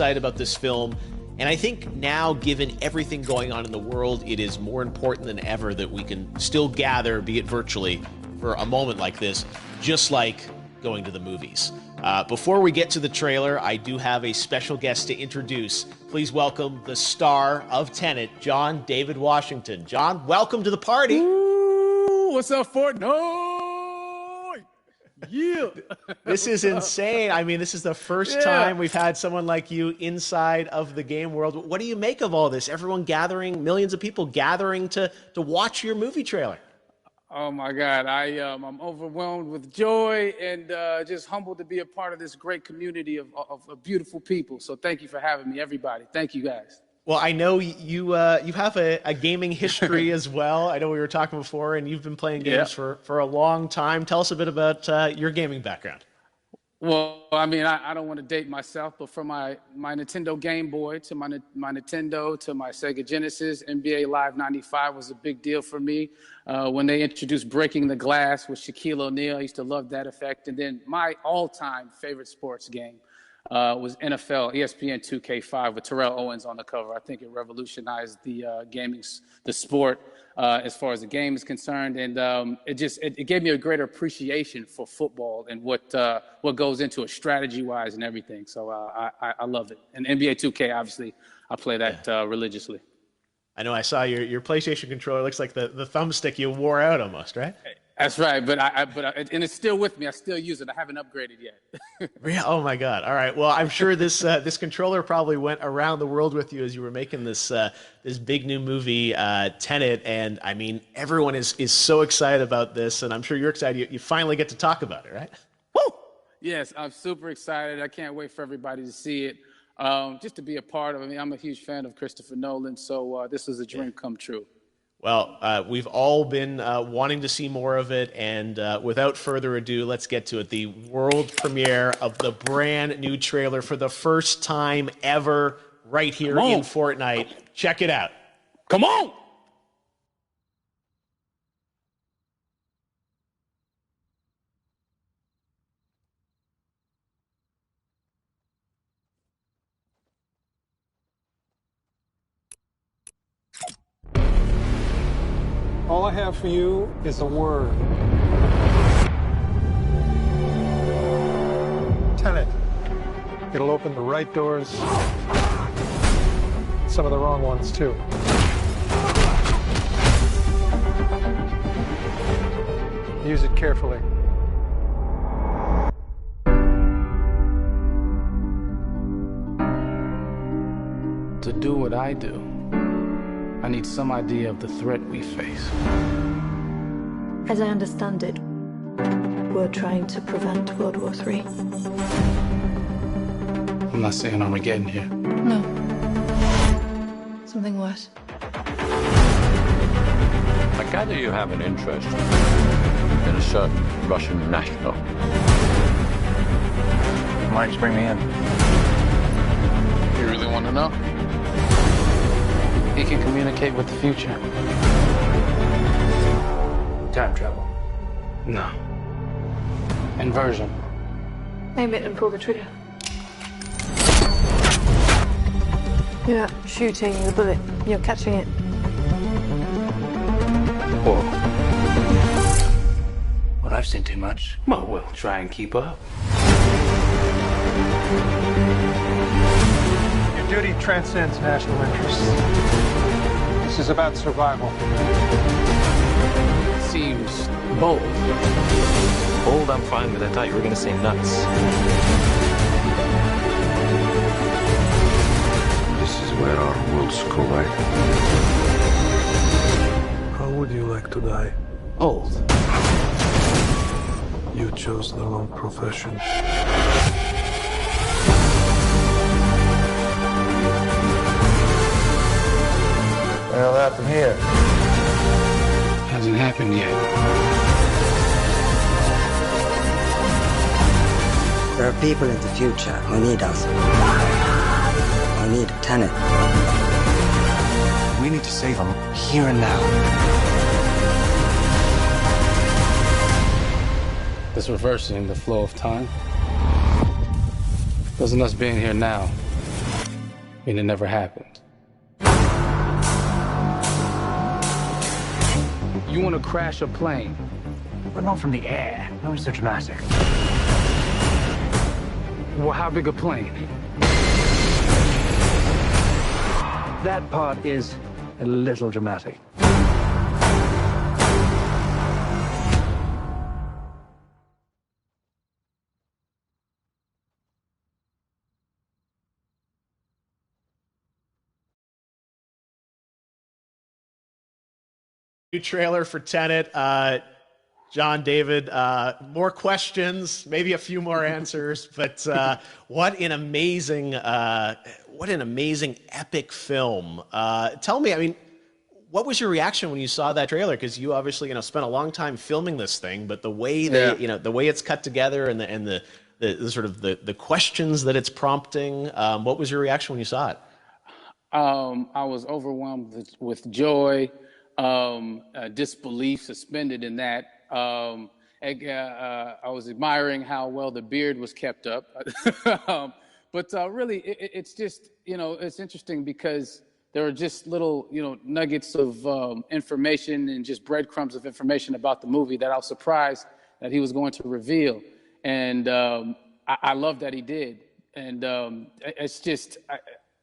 excited about this film. And I think now, given everything going on in the world, it is more important than ever that we can still gather, be it virtually, for a moment like this, just like going to the movies. Before we get to the trailer, I do have a special guest to introduce. Please welcome the star of Tenet, John David Washington. John, welcome to the party. Ooh, what's up, Fortnite? Yeah. This is insane. I mean, this is the first time we've had someone like you inside of the game world. What do you make of all this? Everyone gathering, millions of people gathering to watch your movie trailer. Oh my God, I'm overwhelmed with joy and just humbled to be a part of this great community of beautiful people. So thank you for having me, everybody. Thank you, guys. Well, I know you have a gaming history as well. I know we were talking before, and you've been playing games for a long time. Tell us a bit about your gaming background. Well, I mean, I don't want to date myself, but from my Nintendo Game Boy to my Nintendo to my Sega Genesis, NBA Live 95 was a big deal for me. When they introduced Breaking the Glass with Shaquille O'Neal, I used to love that effect. And then my all-time favorite sports game was NFL ESPN 2K5 with Terrell Owens on the cover. I think it revolutionized the the sport as far as the game is concerned, and it gave me a greater appreciation for football and what goes into it strategy-wise and everything. So I love it. And NBA 2K, obviously, I play that religiously. I know I saw your PlayStation controller. Looks like the thumbstick you wore out almost, right? That's right, but and it's still with me. I still use it. I haven't upgraded yet. Oh my God! All right. Well, I'm sure this controller probably went around the world with you as you were making this big new movie, Tenet. And I mean, everyone is so excited about this, and I'm sure you're excited. You finally get to talk about it, right? Woo! Yes, I'm super excited. I can't wait for everybody to see it. Just to be a part of it. I mean, I'm a huge fan of Christopher Nolan, so this is a dream come true. Well, we've all been wanting to see more of it, and without further ado, let's get to it. The world premiere of the brand new trailer for the first time ever right here in Fortnite. Check it out. Come on! All I have for you is a word. Tenet. It'll open the right doors, some of the wrong ones too. Use it carefully. To do what I do, I need some idea of the threat we face. As I understand it, we're trying to prevent World War III. I'm not saying Armageddon here. No. Something worse. I gather you have an interest in a certain Russian national. Why don't you bring me in? You really want to know? He can communicate with the future. Time travel. No. Inversion. Aim it and pull the trigger. You're not shooting the bullet, you're catching it. Whoa. Well, I've seen too much. Well, we'll try and keep up. Your duty transcends national interests. This is about survival. Seems bold. Bold, I'm fine with. I thought you were going to say nuts. This is where our worlds collide. How would you like to die? Old. You chose the wrong profession. Well, that from here. Hasn't happened yet. There are people in the future who need us. Who need Tenet. We need to save them here and now. This reversing the flow of time. Doesn't us being here now mean, it never happened. You want to crash a plane? But not from the air. That was so dramatic. Well, how big a plane? That part is a little dramatic. New trailer for Tenet. John, David, more questions, maybe a few more answers, but what an amazing epic film. Tell me, I mean, what was your reaction when you saw that trailer? Because you obviously, spent a long time filming this thing, but the way the way it's cut together and the sort of the questions that it's prompting, what was your reaction when you saw it? I was overwhelmed with joy, disbelief, suspended in that. I was admiring how well the beard was kept up. But really, it's just, it's interesting because there are just little, nuggets of information and just breadcrumbs of information about the movie that I was surprised that he was going to reveal. And I love that he did. And it's just,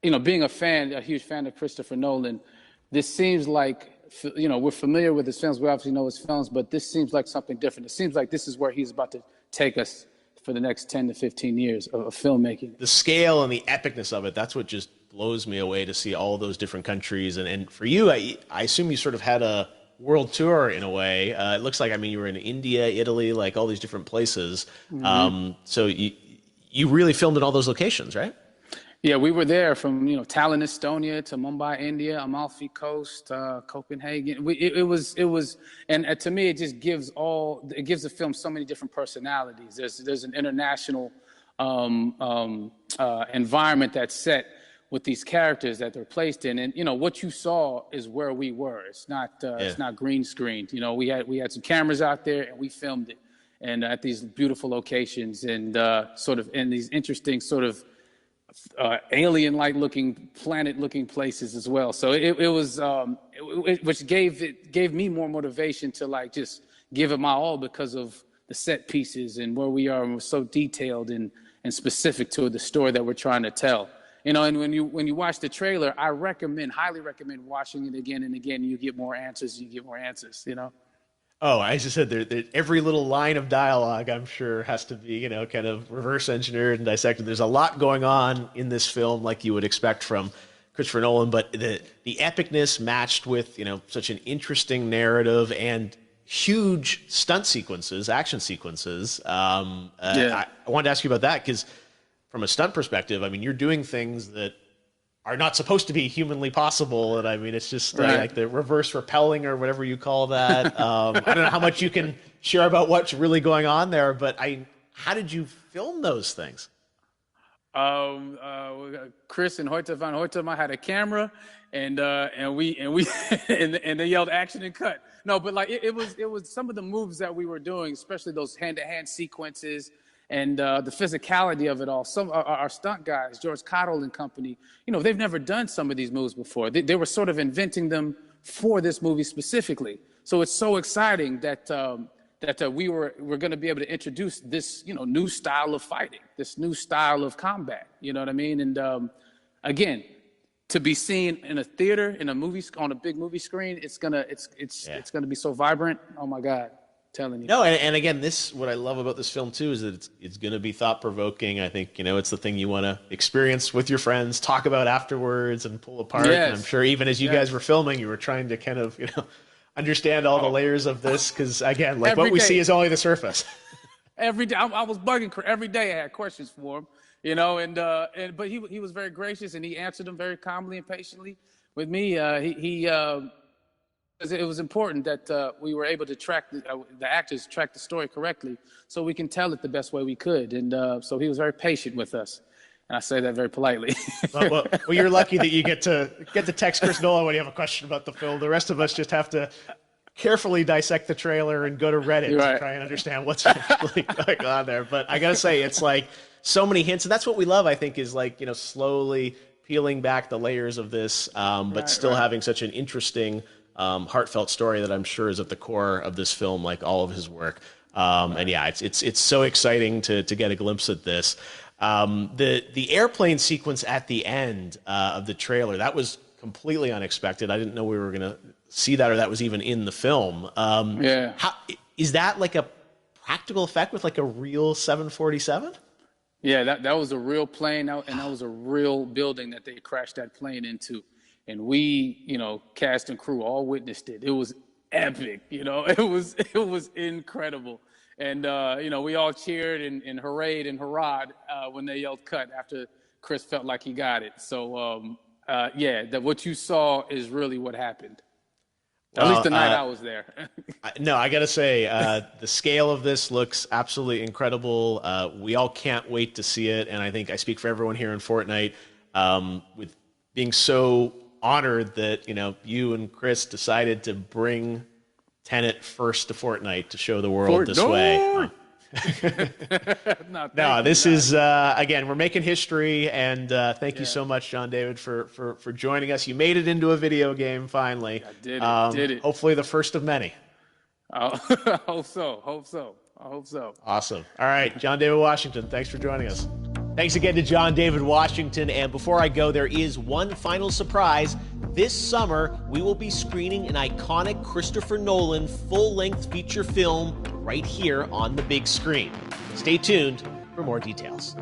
being a huge fan of Christopher Nolan, this seems like, we're familiar with his films. We obviously know his films, but this seems like something different. It seems like this is where he's about to take us for the next 10 to 15 years of filmmaking. The scale and the epicness of it, that's what just blows me away to see all those different countries. And for you, I assume you sort of had a world tour in a way. It looks like, you were in India, Italy, like all these different places. Mm-hmm. So you really filmed in all those locations, right? Yeah, we were there from Tallinn, Estonia, to Mumbai, India, Amalfi Coast, Copenhagen. It was, and to me, it just gives the film so many different personalities. There's an international environment that's set with these characters that they're placed in, and what you saw is where we were. It's not green screened. We had some cameras out there and we filmed it, and at these beautiful locations and sort of in these interesting sort of alien-like looking, planet-looking places as well. So it was, which gave me more motivation to just give it my all because of the set pieces and where we are, and we're so detailed and specific to the story that we're trying to tell. And when you watch the trailer, I highly recommend watching it again and again. You get more answers. Oh, I just said every little line of dialogue, I'm sure, has to be, kind of reverse engineered and dissected. There's a lot going on in this film, like you would expect from Christopher Nolan, but the epicness matched with, such an interesting narrative and huge stunt sequences, action sequences. I wanted to ask you about that because from a stunt perspective, you're doing things that are not supposed to be humanly possible. And it's just like the reverse rappelling or whatever you call that. I don't know how much you can share about what's really going on there, but how did you film those things? Chris and Hoyte van Hoytema had a camera and they yelled action and cut. No, but it was some of the moves that we were doing, especially those hand-to-hand sequences, and the physicality of it all. Some our stunt guys, George Cottle and company, they've never done some of these moves before. They were sort of inventing them for this movie specifically. So it's so exciting that we're going to be able to introduce this new style of fighting, this new style of combat. You know what I mean? And again, to be seen in a theater, in a movie, on a big movie screen, it's gonna be so vibrant. Oh my God. Telling you. No, and again, what I love about this film too is that it's going to be thought provoking. I think it's the thing you want to experience with your friends, talk about afterwards, and pull apart. Yes. And I'm sure even as you guys were filming, you were trying to kind of understand all the layers of this because again, like what we see is only the surface. Every day, I was bugging every day. I had questions for him, but he was very gracious and he answered them very calmly and patiently with me. It was important that we were able to track the actors track the story correctly, so we can tell it the best way we could. And so he was very patient with us, and I say that very politely. well, you're lucky that you get to text Chris Nolan when you have a question about the film. The rest of us just have to carefully dissect the trailer and go to Reddit to try and understand what's actually going on there. But I gotta say, it's like so many hints, and that's what we love. I think is slowly peeling back the layers of this, but still having such an interesting, heartfelt story that I'm sure is at the core of this film, like all of his work. And yeah, it's so exciting to get a glimpse at this. The airplane sequence at the end of the trailer, that was completely unexpected. I didn't know we were going to see that, or that was even in the film. Is that like a practical effect with like a real 747? Yeah, that was a real plane, and that was a real building that they crashed that plane into. And we, cast and crew all witnessed it. It was epic, it was incredible. And, we all cheered and hurrayed and hurrahed when they yelled cut after Chris felt like he got it. So, what you saw is really what happened. At least the night I was there. No, I got to say, the scale of this looks absolutely incredible. We all can't wait to see it. And I think I speak for everyone here in Fortnite with being so honored that, you and Chris decided to bring Tenet first to Fortnite to show the world this way. No, this is, again, we're making history, and thank you so much, John David, for joining us. You made it into a video game, finally. I did it. Hopefully the first of many. I hope so. Awesome. All right, John David Washington, thanks for joining us. Thanks again to John David Washington. And before I go, there is one final surprise. This summer, we will be screening an iconic Christopher Nolan full-length feature film right here on the big screen. Stay tuned for more details.